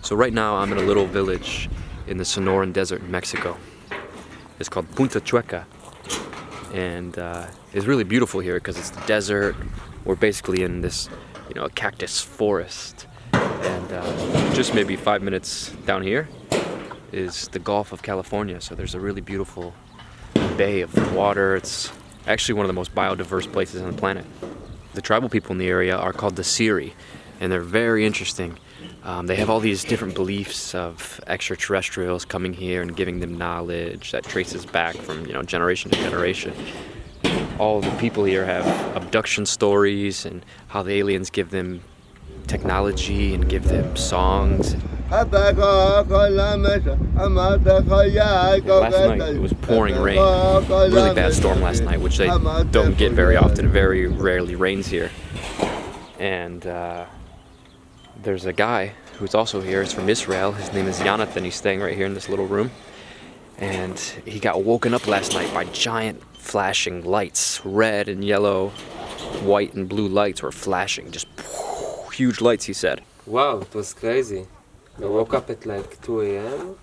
So right now I'm in a little village in the Sonoran Desert in Mexico. It's called Punta Chueca, and it's really beautiful here because it's the desert. We're basically in this, a cactus forest, and just maybe 5 minutes down here is the Gulf of California. So there's a really beautiful bay of water. It's actually one of the most biodiverse places on the planet. The tribal people in the area are called the Seri, and they're very interesting. They have all these different beliefs of extraterrestrials coming here and giving them knowledge that traces back from generation to generation. All the people here have abduction stories and how the aliens give them technology and give them songs. Last night it was pouring rain, really bad storm last night, which they don't get very often. It very rarely rains here. And there's a guy who's also here. He's from Israel. His name is Jonathan. He's staying right here in this little room. And he got woken up last night by giant flashing lights. Red and yellow, white and blue lights were flashing. Just huge lights, he said. Wow, it was crazy. I woke up at like 2 a.m.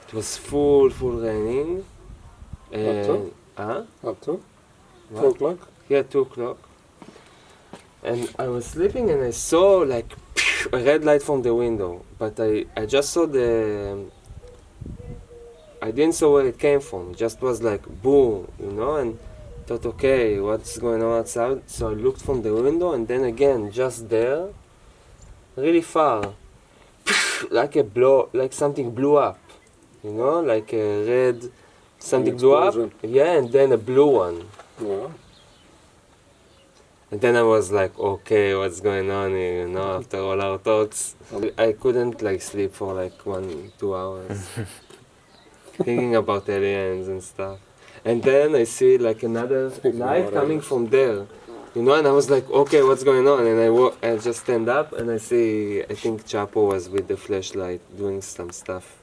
It was full raining. And, Up to? 2 o'clock? Yeah, 2 o'clock. And I was sleeping and I saw like a red light from the window. But I just saw I didn't saw where it came from. It just was like boom, and thought, okay, what's going on outside? So I looked from the window and then again, just there, really far, like something blew up, like a red, something blew up, yeah, and then a blue one. Yeah. And then I was like, okay, what's going on here, after all our thoughts. I couldn't sleep for 1-2 hours, thinking about aliens and stuff. And then I see another light coming from there, and I was like, okay, what's going on? And I just stand up and I think Chapo was with the flashlight doing some stuff.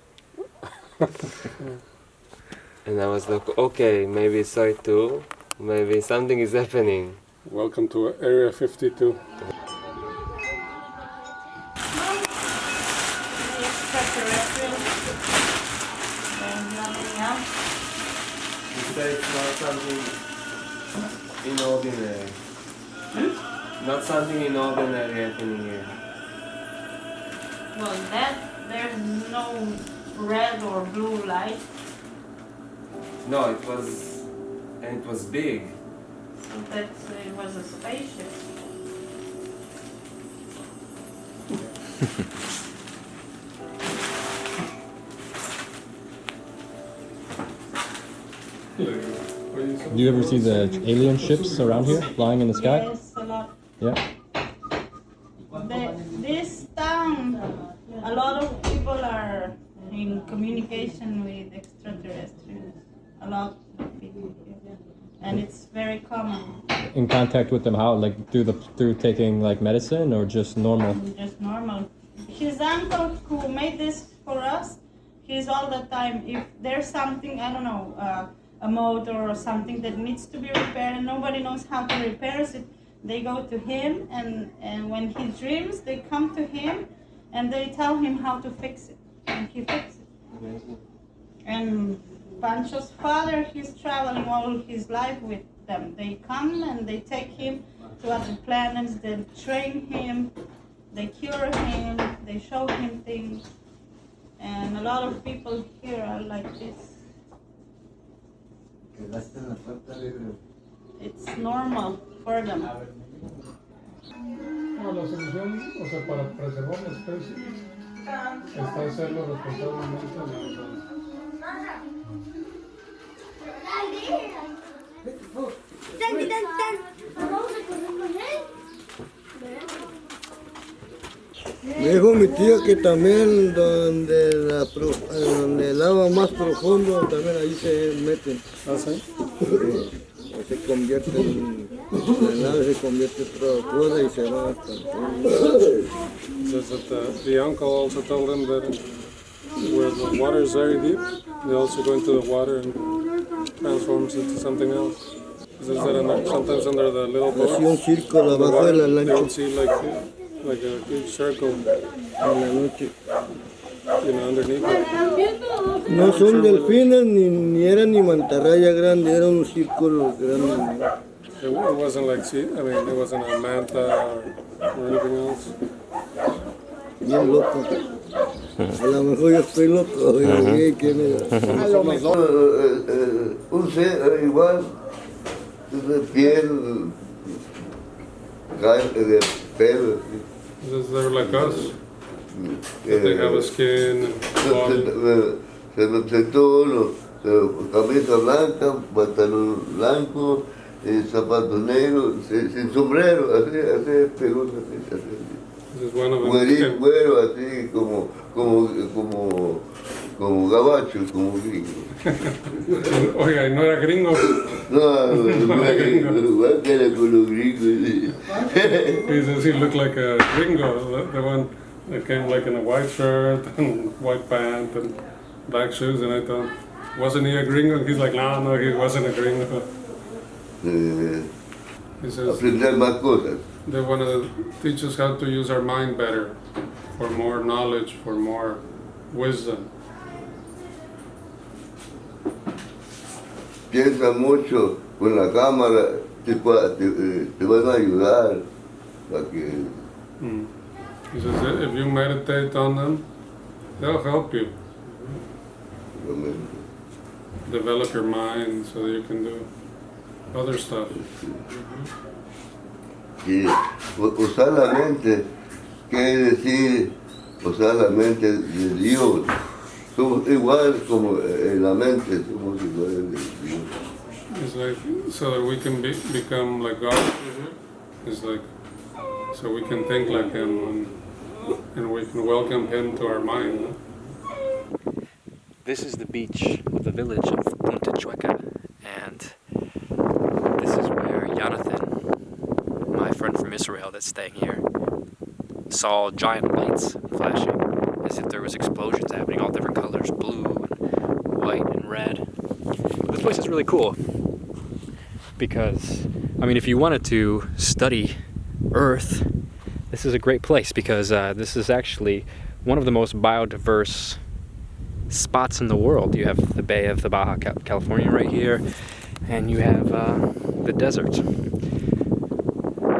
And I was like, okay, maybe I saw it too, maybe something is happening. Welcome to Area 52. You say it's not something inordinary. Not something inordinary happening here. Well, there's no red or blue light. No, it was big. So it was a spaceship. Do you ever see the alien ships around here, flying in the sky? Yes, a lot. Yeah. This town, a lot of people are in communication with extraterrestrials. A lot of people here. And it's very common. In contact with them, how? Like through taking medicine or just normal? Just normal. His uncle who made this for us, he's all the time, if there's something, I don't know, a motor or something that needs to be repaired and nobody knows how to repair it, they go to him, and when he dreams, they come to him and they tell him how to fix it, and he fixes it. Amazing. And Pancho's father, he's traveling all his life with them. They come and they take him to other planets, they train him, they cure him, they show him things. And a lot of people here are like this. It's normal for them. No, la solución, para preservar la especie, está hacerlo responsablemente. Me dijo mi tía que también donde el agua más profundo, también ahí se meten. ¿Ah, sí? Se convierte la nave se convierte toda cuerda y se va hasta Says that the uncle also told him that where the water is very deep, they also go into the water and transforms into something else. Says that sometimes under the little boat, un círculo abajo de la they lancha. would see like a big circle, En la noche. underneath it. No son delfines ni eran ni mantarraya grande, era un círculo grande. It wasn't like it wasn't a manta or anything else. Bien loco. A lo mejor yo estoy loco. ¿Quién es? A lo mejor un ser igual de piel, de pelo. They're like us. They have a skin and body. Se me sentó uno, camisa blanca, pantalón blanco, zapatos negros, sin sombrero, así, peludo, así. This is one of them. Güero, así como gabacho, como gringo. Oiga, ¿y no era gringo? No, igual que era con los gringos. He says he looked like a gringo, the one that came like in a white shirt and white pant and black shoes, and I thought, wasn't he a gringo? He's like, no, he wasn't a gringo. He says Aprender más cosas. they want to teach us how to use our mind better, for more knowledge, for more wisdom. Piensa mucho con la cámara, te van a ayudar para que... He says if you meditate on them, they'll help you develop your mind so that you can do other stuff. Sí, usar la mente, quiere decir usar la mente de Dios. Somos igual como en la mente, somos iguales de Dios. It's like so that we can become like God. It's like so we can think like Him and we can welcome Him to our mind. No? This is the beach of the village of Punta Chueca, and this is where Jonathan, my friend from Israel that's staying here, saw giant lights flashing as if there was explosions happening, all different colors, blue and white and red. This place is really cool because, I mean, if you wanted to study Earth, this is a great place because this is actually one of the most biodiverse spots in the world. You have the Bay of the Baja California right here, and you have the desert. You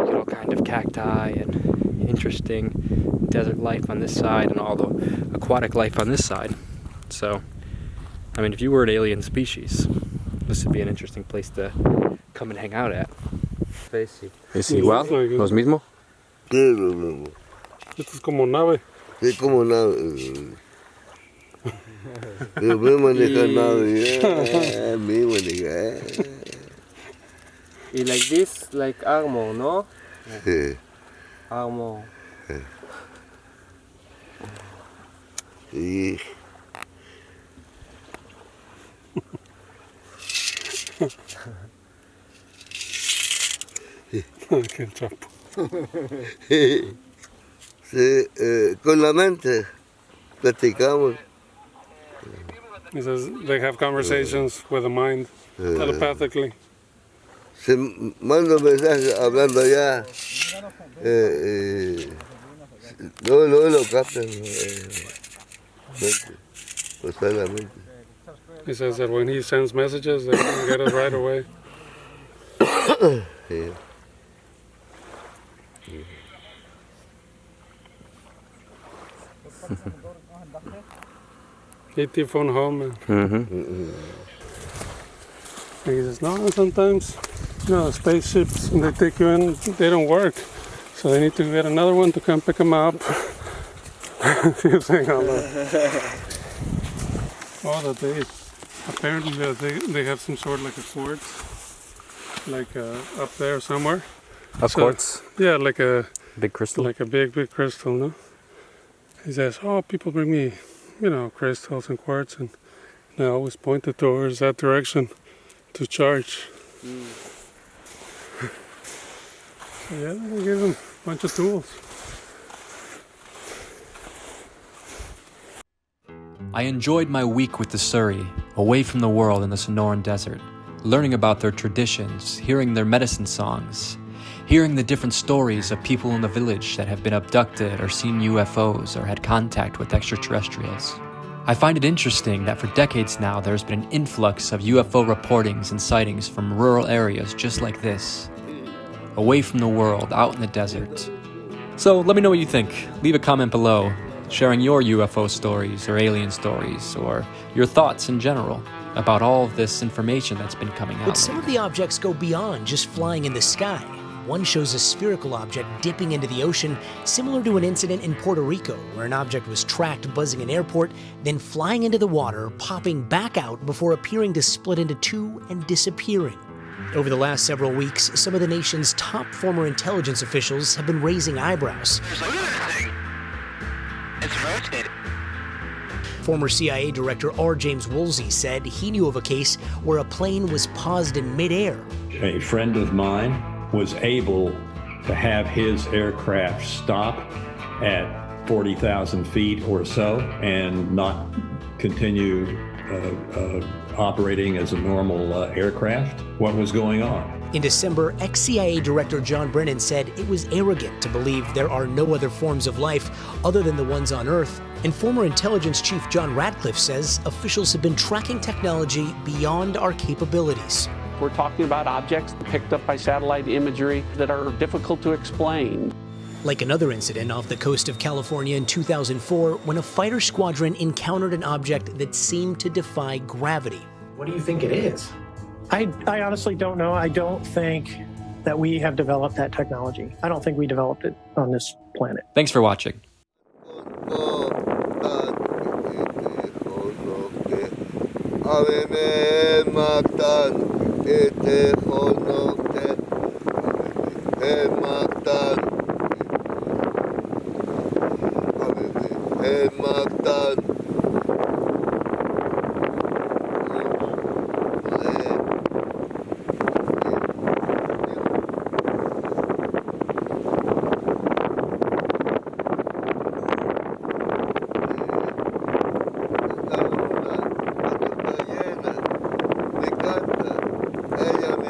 get all kind of cacti and interesting desert life on this side and all the aquatic life on this side. So, I mean, if you were an alien species, this would be an interesting place to come and hang out at. ¿Es igual? ¿Los mismos? Sí, lo mismo. Esto es como nave. Sí, como nada. Yo voy a manejar nada. Me manejar. Y like this, like armor, no? Sí. Armor. Sí. Qué chapo. Sí, con la mente platicamos. He says they have conversations with the mind telepathically. Se mando mensajes hablando allá. Luego lo captan. Usar la mente. He says that when he sends messages, they can get it right away. Sí. ET phone home. And he says, no, sometimes, spaceships, when they take you in, they don't work. So they need to get another one to come pick them up. He was saying all that. Oh, that they, apparently they have some sort of like a quartz, like up there somewhere. A quartz? Yeah, like a Big crystal? like a big crystal, no? He says, oh, people bring me, crystals and quartz, and I always point it towards that direction to charge. So yeah, they give them a bunch of tools. I enjoyed my week with the Seri, away from the world in the Sonoran desert, learning about their traditions, hearing their medicine songs, hearing the different stories of people in the village that have been abducted or seen UFOs or had contact with extraterrestrials. I find it interesting that for decades now there's been an influx of UFO reportings and sightings from rural areas just like this, away from the world, out in the desert. So let me know what you think. Leave a comment below, sharing your UFO stories or alien stories, or your thoughts in general about all of this information that's been coming out. But some of the objects go beyond just flying in the sky. One shows a spherical object dipping into the ocean, similar to an incident in Puerto Rico, where an object was tracked buzzing an airport, then flying into the water, popping back out before appearing to split into two and disappearing. Over the last several weeks, some of the nation's top former intelligence officials have been raising eyebrows. Look at that thing. It's rotating. Former CIA Director R. James Woolsey said he knew of a case where a plane was paused in midair. A friend of mine was able to have his aircraft stop at 40,000 feet or so and not continue operating as a normal aircraft. What was going on? In December, ex-CIA Director John Brennan said it was arrogant to believe there are no other forms of life other than the ones on Earth. And former intelligence chief John Ratcliffe says officials have been tracking technology beyond our capabilities. We're talking about objects picked up by satellite imagery that are difficult to explain. Like another incident off the coast of California in 2004 when a fighter squadron encountered an object that seemed to defy gravity. What do you think it is? I honestly don't know. I don't think that we have developed that technology. I don't think we developed it on this planet. Thanks for watching. El Magdal.